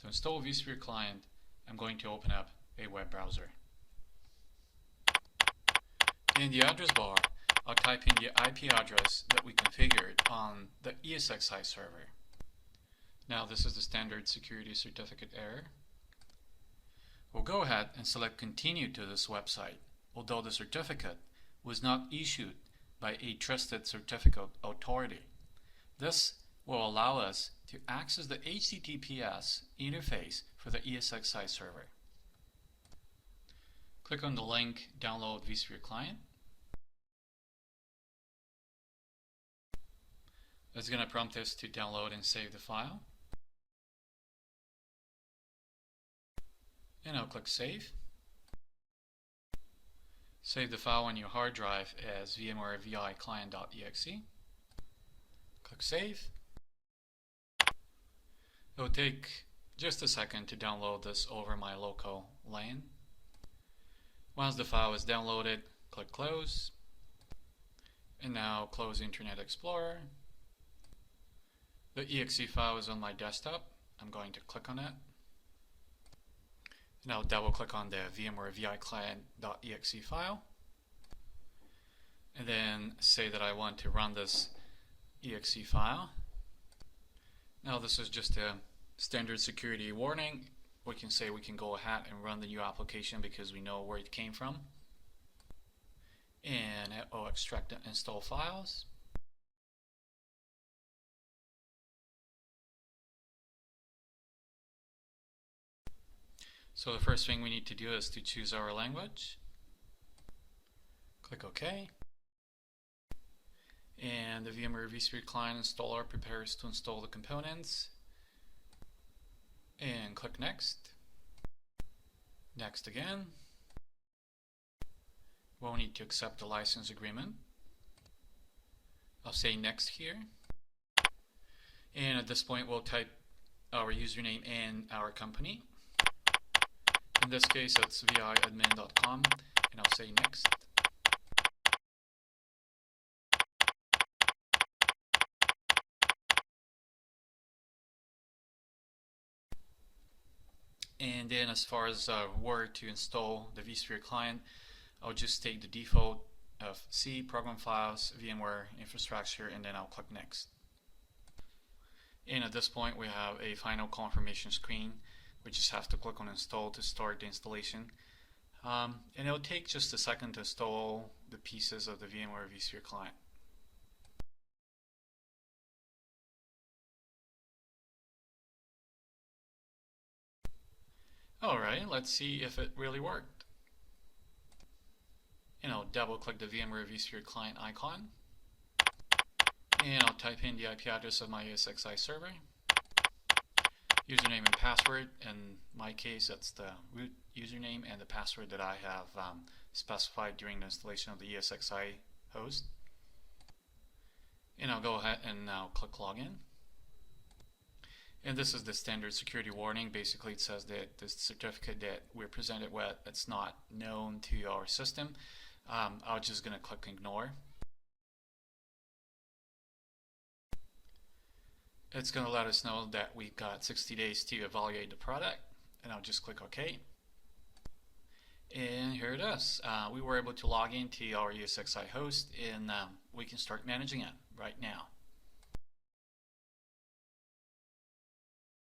To install vSphere client, I'm going to open up a web browser. In the address bar, I'll type in the IP address that we configured on the ESXi server. Now this is the standard security certificate error. We'll go ahead and select continue to this website, although the certificate was not issued by a trusted certificate authority. This will allow us to access the HTTPS interface for the ESXi server. Click on the link Download vSphere Client. It's going to prompt us to download and save the file. And I'll click Save. Save the file on your hard drive as VMware VI client.exe. Click Save. It will take just a second to download this over my local LAN. Once the file is downloaded, click Close. And now close Internet Explorer. The exe file is on my desktop. I'm going to click on it. Now double click on the VMware VI client.exe file. And then say that I want to run this exe file. Now this is just a standard security warning. We can say we can go ahead and run the new application because we know where it came from. And it will extract and install files. So the first thing we need to do is to choose our language. Click OK. And the VMware vSphere client installer prepares to install the components. And click Next. Next again. We'll need to accept the license agreement. I'll say Next here. And at this point we'll type our username and our company. In this case it's viadmin.com, and I'll say Next. And then as far as where to install the vSphere client, I'll just take the default of C, program files, VMware infrastructure, and then I'll click Next. And at this point we have a final confirmation screen. We just have to click on Install to start the installation. And it'll take just a second to install the pieces of the VMware vSphere client. Alright, let's see if it really worked. And I'll double click the VMware vSphere client icon. And I'll type in the IP address of my ESXi server. Username and password. In my case, that's the root username and the password that I have specified during the installation of the ESXi host. And I'll go ahead and now click Login. And this is the standard security warning. Basically, it says that this certificate that we're presented with, it's not known to our system. I'm just going to click Ignore. It's going to let us know that we've got 60 days to evaluate the product, and I'll just click OK. And here it is. We were able to log into our ESXi host, and we can start managing it right now.